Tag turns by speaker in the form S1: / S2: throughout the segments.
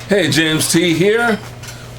S1: Hey, James T here.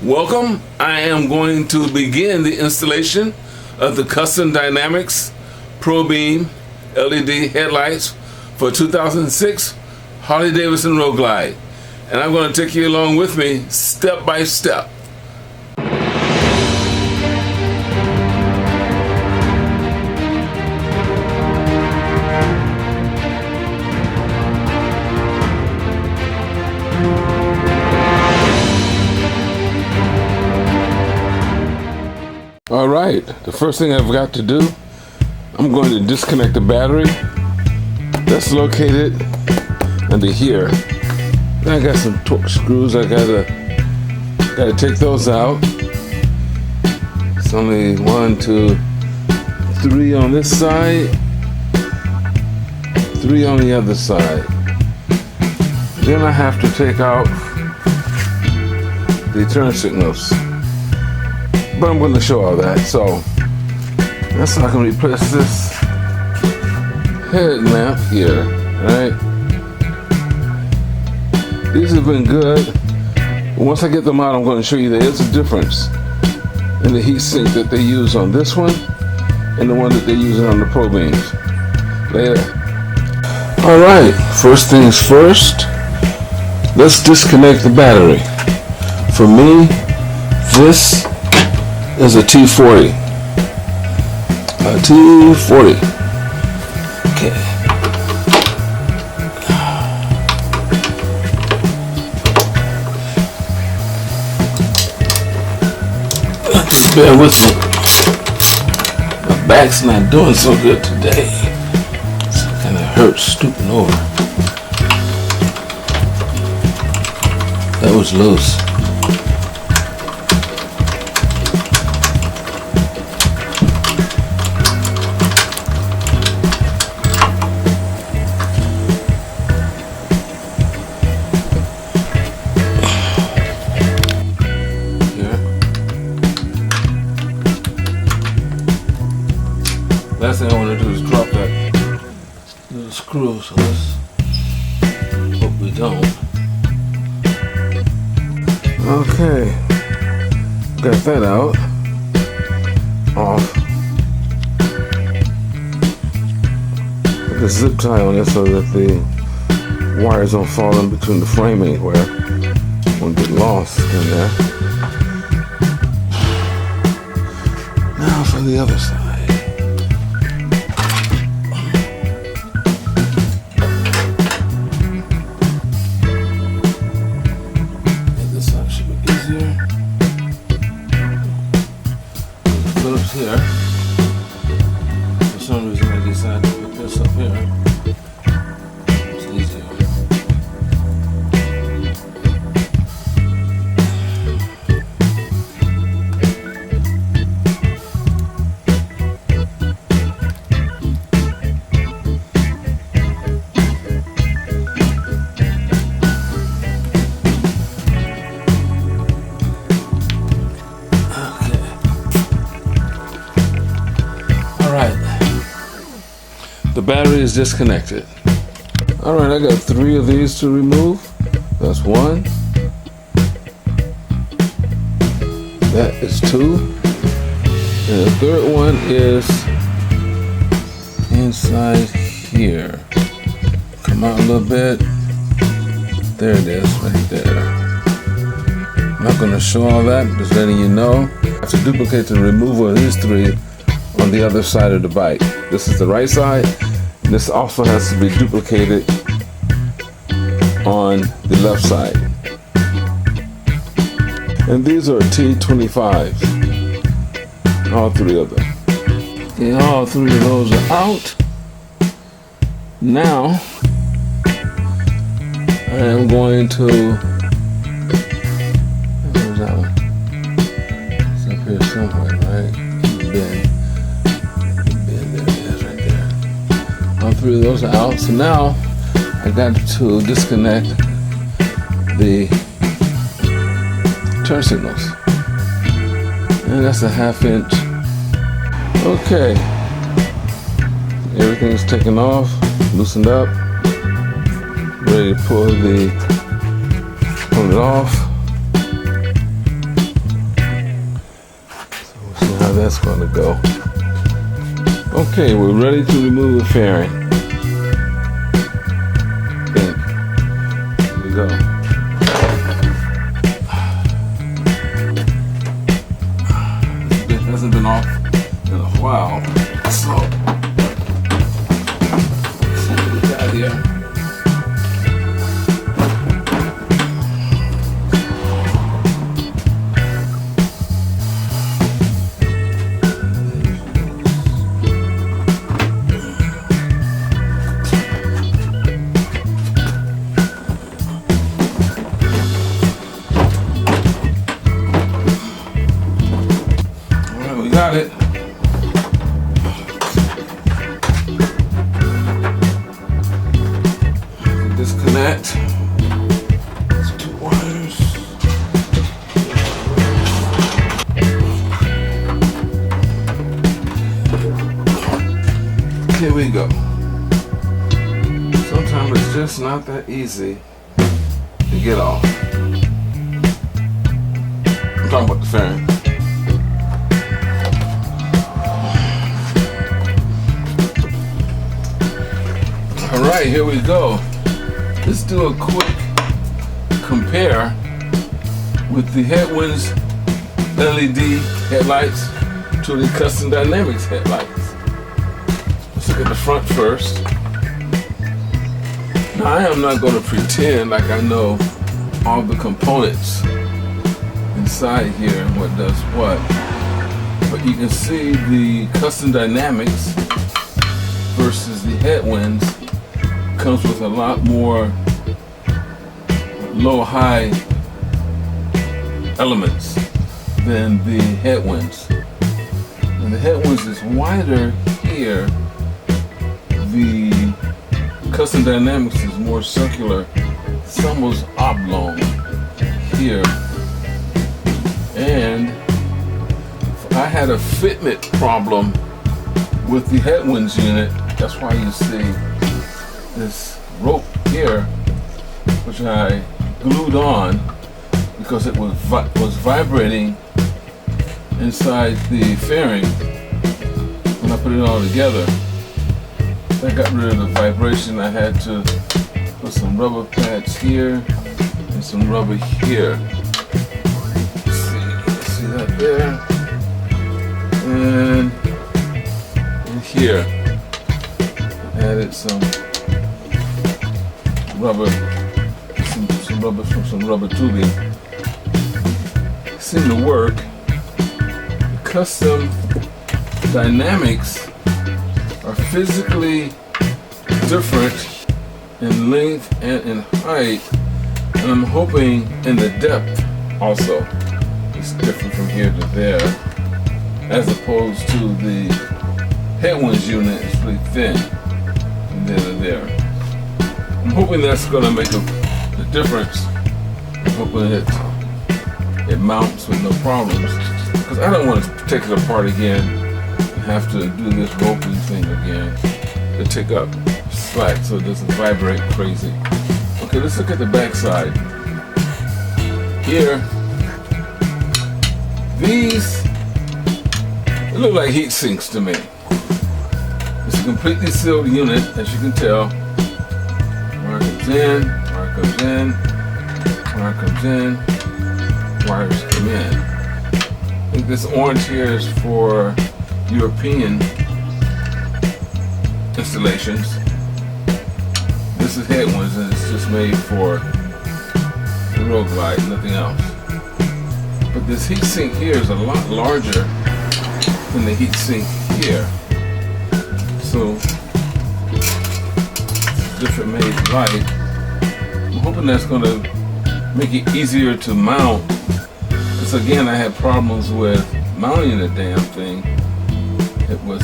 S1: Welcome. I am going to begin the installation of the Custom Dynamics Pro Beam LED headlights for 2006 Harley-Davidson Road Glide. And I'm going to take you along with me step by step. All right, the first thing I've got to do, I'm going to disconnect the battery that's located under here. Then I got some torque screws. I gotta take those out. It's only 1, 2, 3 on this side, 3 on the other side. Then I have to take out the turn signals. But I'm going to show all that. So that's how I can replace this headlamp here. Right? These have been good. Once I get them out, I'm going to show you there is a difference in the heat sink that they use on this one and the one that they're using on the Pro Beams. Later. All right. First things first. Let's disconnect the battery. For me, this is a T40. A T40. Okay. Just bear with me. My back's not doing so good today. It kind of hurts stooping over. That was loose. Last thing I want to do is drop that little screw, so let's hope we don't. Okay, got that out, off. Put the zip tie on it so that the wires don't fall in between the frame anywhere. Won't get lost in there. Now for the other side. Here. For some reason I decided to put this up here. It's easier. The battery is disconnected. Alright, I got 3 of these to remove. That's 1. That is 2. And the third one is inside here. Come out a little bit. There it is, right there. I'm not going to show all that, just letting you know. I have to duplicate the removal of these 3 on the other side of the bike. This is the right side. This also has to be duplicated on the left side. And these are T25s. All 3 of them. Okay, all 3 of those are out. Now, I am going to... Where's that one? It's up here somewhere, right? Bend. All 3 of those are out. So now I got to disconnect the turn signals. And that's a 1/2 inch. Okay. Everything's taken off, loosened up, ready to pull the turn it off. So we'll see how that's going to go. Okay, we're ready to remove the fairing. Here we go. It hasn't been off in a while, so let's see what we got here. Got it. Disconnect these two wires. Here we go. Sometimes it's just not that easy to get off. I'm talking about the fairing. Alright, here we go. Let's do a quick compare with the Headwinds LED headlights to the Custom Dynamics headlights. Let's look at the front first. Now I am not going to pretend like I know all the components inside here and what does what. But you can see the Custom Dynamics versus the Headwinds comes with a lot more low-high elements than the Headwinds. And the Headwinds is wider here. The Custom Dynamics is more circular. It's almost oblong here. And I had a fitment problem with the Headwinds unit. That's why you see this rope here, which I glued on because it was vibrating inside the fairing when I put it all together. I got rid of the vibration. I had to put some rubber pads here and some rubber here. See that there? And here. Added some rubber, some rubber tubing. It seemed to work. The Custom Dynamics are physically different in length and in height, and I'm hoping in the depth also. It's different from here to there, as opposed to the Headwinds unit is really thin from there to there. I'm hoping that's going to make a difference. I'm hoping it mounts with no problems, because I don't want to take it apart again and have to do this roping thing again to take up slack so it doesn't vibrate crazy. Okay, let's look at the back side. Here, these they look like heat sinks to me. It's a completely sealed unit, as you can tell. Wire comes in, wire comes in, wire comes in, wires come in. I think this orange here is for European installations. This is Headwinds, and it's just made for the Road Glide, nothing else. But this heat sink here is a lot larger than the heat sink here. So, different made light. I'm hoping that's going to make it easier to mount. Because again, I had problems with mounting the damn thing. It was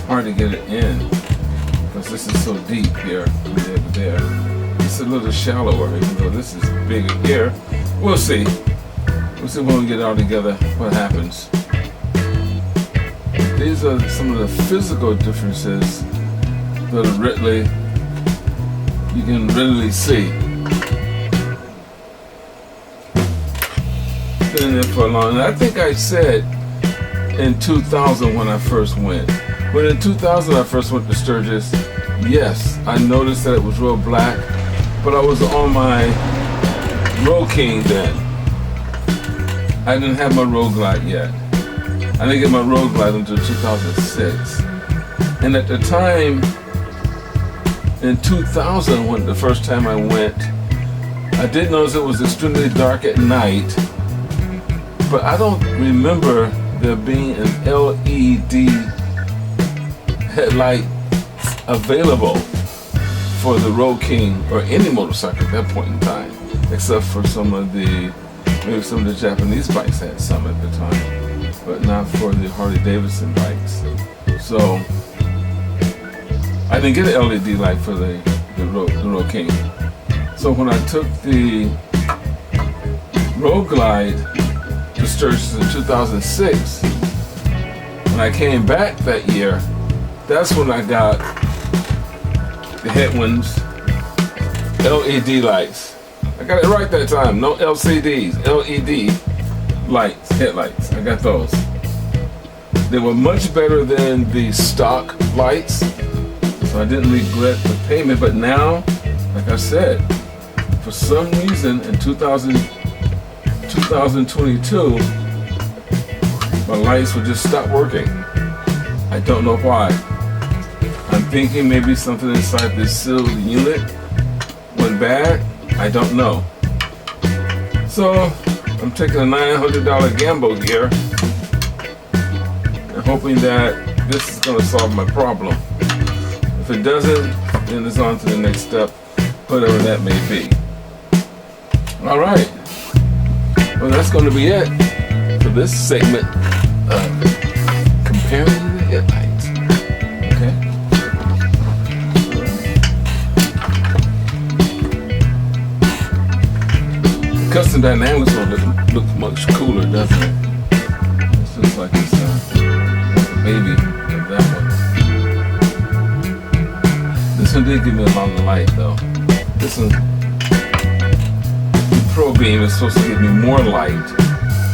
S1: hard to get it in because this is so deep here from there to there. It's a little shallower, even though this is bigger here. We'll see. We'll see when we get it all together what happens. These are some of the physical differences that are you can readily see. been in there for a long. And I think I said in 2000 when I first went. When in 2000 I first went to Sturgis, yes, I noticed that it was real black, but I was on my Road King then. I didn't have my Road Glide yet. I didn't get my Road Glide until 2006. And at the time, in 2000, when the first time I went, I did notice it was extremely dark at night, but I don't remember there being an LED headlight available for the Road King or any motorcycle at that point in time, except for maybe some of the Japanese bikes had some at the time, but not for the Harley Davidson bikes. So I didn't get an LED light for the Road King. So when I took the Road Glide to Sturgis in 2006, when I came back that year, that's when I got the headwinds, LED lights. I got it right that time. No LCDs, LED lights, headlights. I got those. They were much better than the stock lights, so I didn't regret the payment. But now, like I said, for some reason in 2022, my lights would just stop working. I don't know why. I'm thinking maybe something inside this sealed unit went bad. I don't know. So I'm taking a $900 gamble here and hoping that this is going to solve my problem. If it doesn't, then it's on to the next step, whatever that may be. All right. Well, that's going to be it for this segment of comparing the headlights. Okay. The custom dynamics one looks much cooler, doesn't it? It looks like it's a baby of that one. This one did give me a longer light though. This one, Pro Beam, is supposed to give me more light.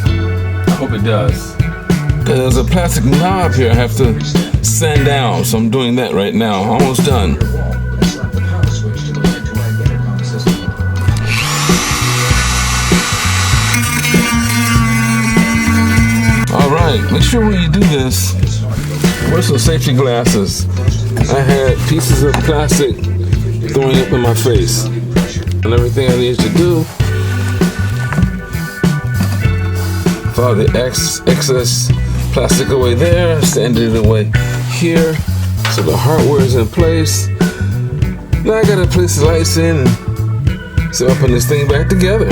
S1: I hope it does. There's a plastic knob here I have to sand down, so I'm doing that right now. Almost done. Alright, make sure when you do this, wear some safety glasses. I had pieces of plastic going up in my face. And everything I need to do, file the excess plastic away there, sand it away here, so the hardware is in place. Now I gotta place the lights in and see if I put this thing back together.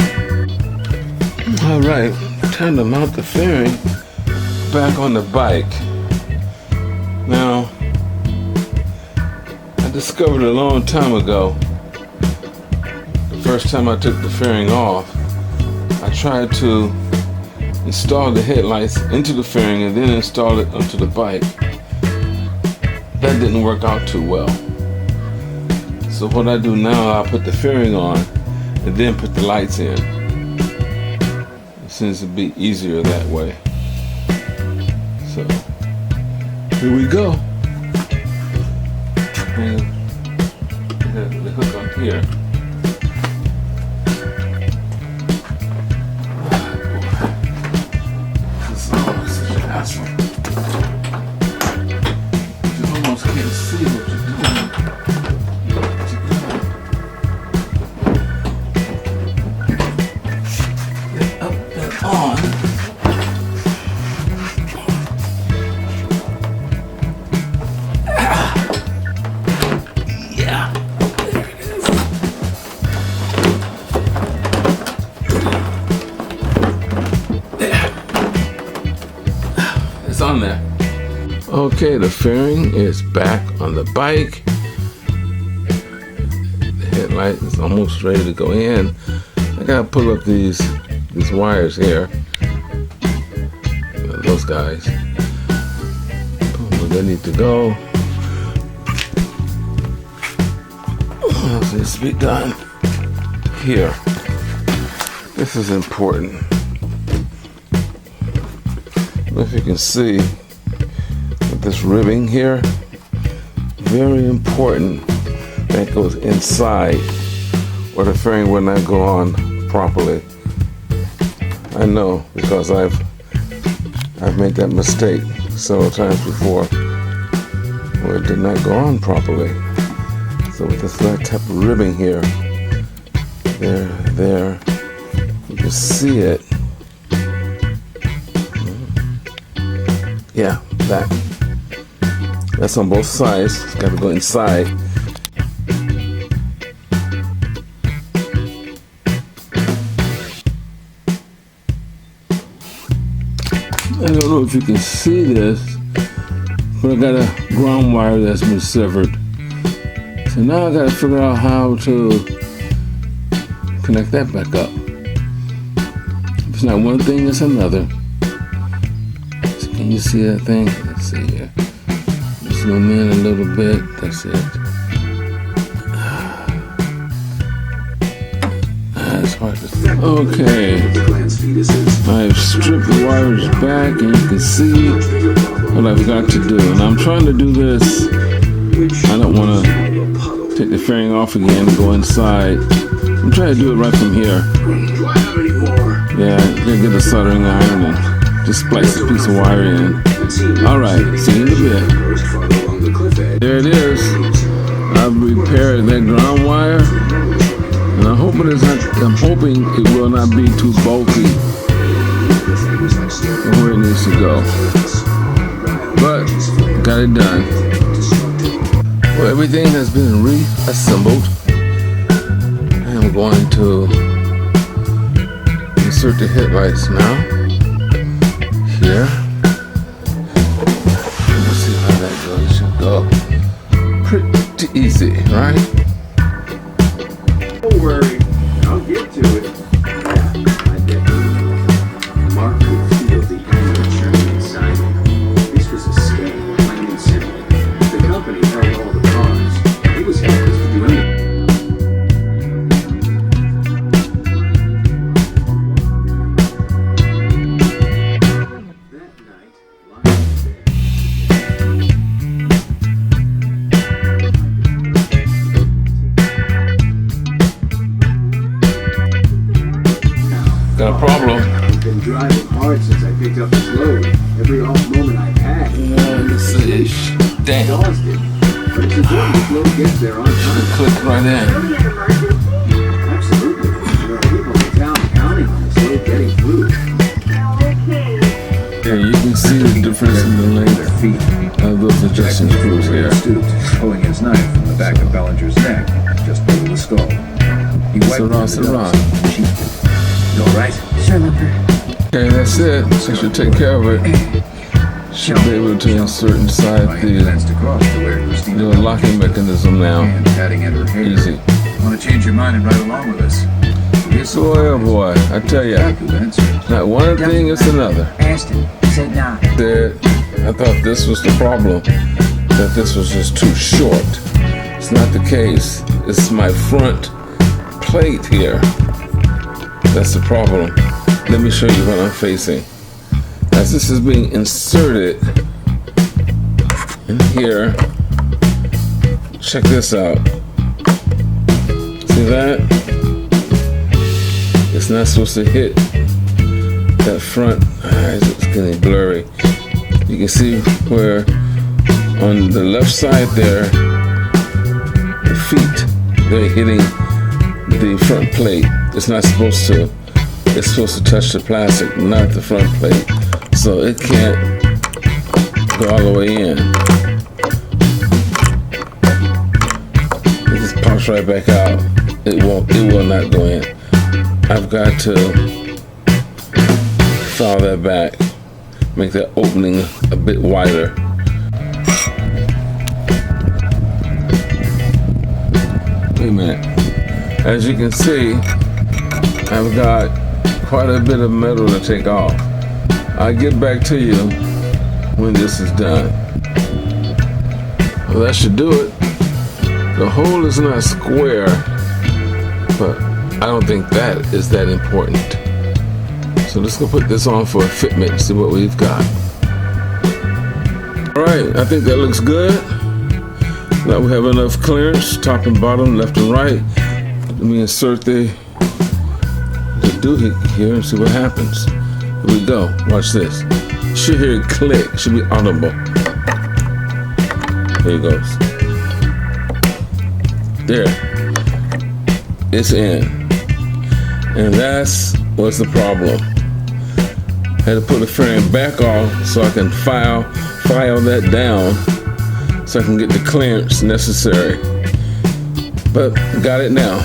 S1: Alright, time to mount the fairing back on the bike. Now, I discovered a long time ago, the first time I took the fairing off, I tried to install the headlights into the fairing and then install it onto the bike. That didn't work out too well. So what I do now, I put the fairing on and then put the lights in. It seems to be easier that way. So here we go. And the hook up here. This is such an hassle. You almost can't see what you're doing. Get up and on. On there. Okay, the fairing is back on the bike. The headlight is almost ready to go in. I gotta pull up these wires here. Those guys. Where they need to go. What else needs to be done? Here. This is important. if you can see with this ribbing here, very important that goes inside or the fairing will not go on properly. I know, because I've made that mistake several times before where it did not go on properly. So with this type of ribbing here, there, you can see it. Yeah, that's on both sides. It's got to go inside. I don't know if you can see this, but I got a ground wire that's been severed. So now I got to figure out how to connect that back up. If it's not one thing, it's another. So can you see that thing? Let's see here. Zoom in a little bit. That's it. It's hard to see. Okay. I've stripped the wires back and you can see what I've got to do. And I'm trying to do this. I don't want to take the fairing off again and go inside. I'm trying to do it right from here. Yeah, I'm gonna get a soldering iron and just splice this piece of wire in. Alright, see you in a bit. There it is. I've repaired that ground wire. And I'm hoping it will not be too bulky for where it needs to go. But got it done. Well, everything has been reassembled. I'm going to insert the headlights now. Here. Let's see how that goes. It should go pretty easy, right?
S2: Don't worry, I'll get to it. Yeah, I bet you. Mark could feel the anger churning inside him. This was a scam, plain and simple. The company held all the cards. He was helpless to do anything. That night, lying in bed.
S1: Got a problem.
S2: I've been driving hard since I picked up this load. Every off moment I've had.
S1: Let's see. Damn.
S2: Exhausted. But it's important this load gets there on time.
S1: Click right in.
S2: Absolutely. There are people in town counting on this load getting through.
S1: Here you can see the difference in the length of those adjustment screws here.
S3: Stooped, pulling his knife from the back of Bellinger's neck, just below the skull. He wiped the dust and sheathed it. You all right?
S4: Sure, Lumper.
S1: Okay, that's it. That should take care of it. Should be able to insert inside the
S3: glanced across to where Christina
S1: little locking mechanism now.
S3: and patting at her hair.
S1: Easy.
S3: Want to change your mind and ride along with us?
S1: Boy, oh boy, I tell ya, not one thing, it's another.
S4: Asked him. He said nah.
S1: I thought this was the problem, that this was just too short. It's not the case. It's my front plate here. That's the problem. Let me show you what I'm facing. As this is being inserted in here, check this out. See that? It's not supposed to hit that front. It's getting blurry. You can see where on the left side there, the feet, they're hitting the front plate. It's not supposed to. It's supposed to touch the plastic, not the front plate. So it can't go all the way in. It just pops right back out. It will not go in. I've got to file that back, make that opening a bit wider. Wait a minute. As you can see, I've got quite a bit of metal to take off. I'll get back to you when this is done. Well, that should do it. The hole is not square, but I don't think that is that important. So let's go put this on for a fitment and see what we've got. All right, I think that looks good. Now we have enough clearance, top and bottom, left and right. Let me insert the doohickey here and see what happens. Here we go. Watch this. You should hear it click. It should be audible. There it goes. There. It's in. And that's what's the problem. I had to put the fairing back off so I can file that down so I can get the clearance necessary. But got it now.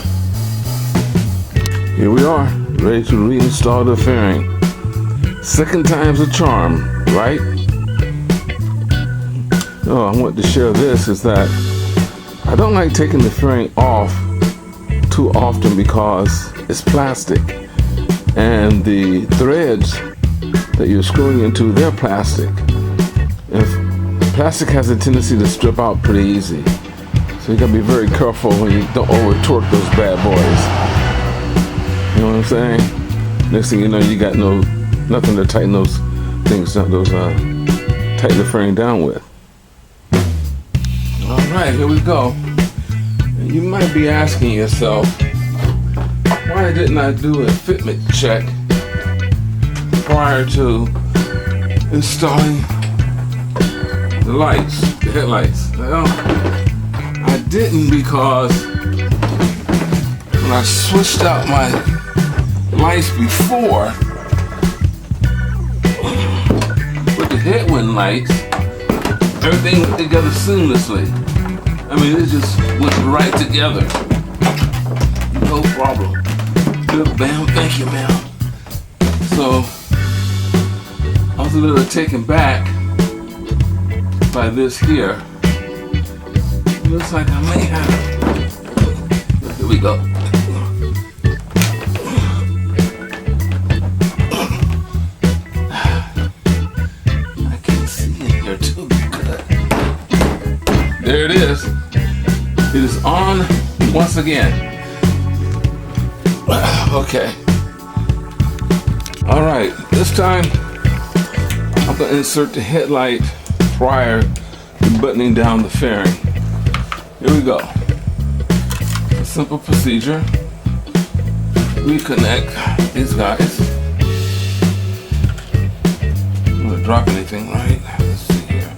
S1: Here we are, ready to reinstall the fairing. Second time's a charm, right? Oh, I want to share this is that I don't like taking the fairing off too often because it's plastic and the threads that you're screwing into, they're plastic. And plastic has a tendency to strip out pretty easy. So you gotta be very careful when you don't over torque those bad boys. You know what I'm saying? Next thing you know, you got nothing to tighten those things, tighten the fairing down with. All right, here we go. You might be asking yourself, why didn't I do a fitment check prior to installing the lights, the headlights? Well, I didn't because when I switched out my lights before with the headwind lights, everything went together seamlessly. I mean, it just went right together. No problem. Good, ma'am. Thank you, ma'am. So I was a little taken back by this here. Looks like I may have. Here we go. I can't see in here too good. There it is. It is on once again. Okay. All right. This time I'm gonna insert the headlight prior to buttoning down the fairing. Here we go. A simple procedure. Reconnect these guys. I'm gonna drop anything, right? Let's see here.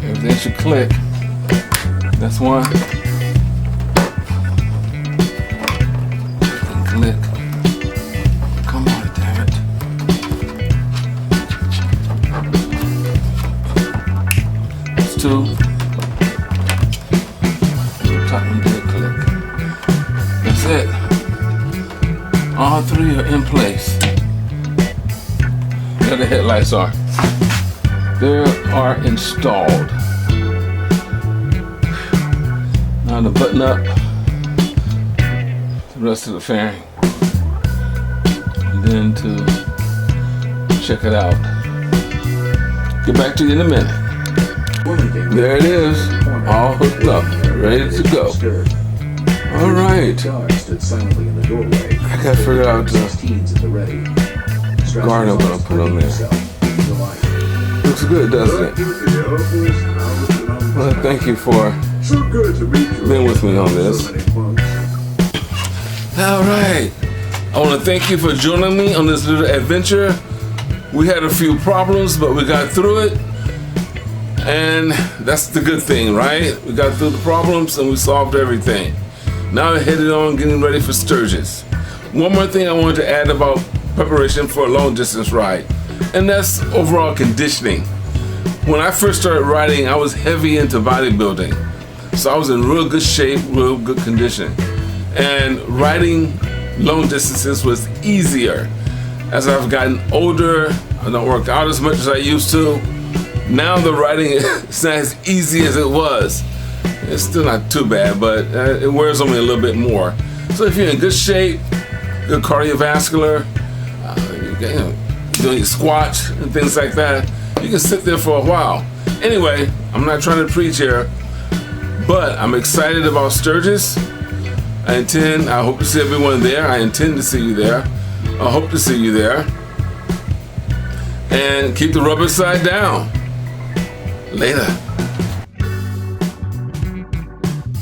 S1: Everything should click. That's one. And click. Come on, damn it. That's two. Top one did click. That's it. All three are in place. There the headlights are. They are installed. Now to button up the rest of the fairing. And then to check it out. Get back to you in a minute. There it is, all hooked up, ready to go. All right. I gotta figure out the guard I'm gonna put on there. Looks good, doesn't it? Well, thank you for being with me on this. All right. I want to thank you for joining me on this little adventure. We had a few problems, but we got through it. And that's the good thing, right? We got through the problems and we solved everything. Now we're headed on getting ready for Sturgis. One more thing I wanted to add about preparation for a long distance ride, and that's overall conditioning. When I first started riding, I was heavy into bodybuilding. So I was in real good shape, real good condition. And riding long distances was easier. As I've gotten older, I don't work out as much as I used to. Now the riding is not as easy as it was. It's still not too bad, but it wears on me a little bit more. So if you're in good shape, good cardiovascular, doing squats and things like that, you can sit there for a while. Anyway, I'm not trying to preach here, but I'm excited about Sturgis. I hope to see everyone there. I intend to see you there. I hope to see you there. And keep the rubber side down. Later.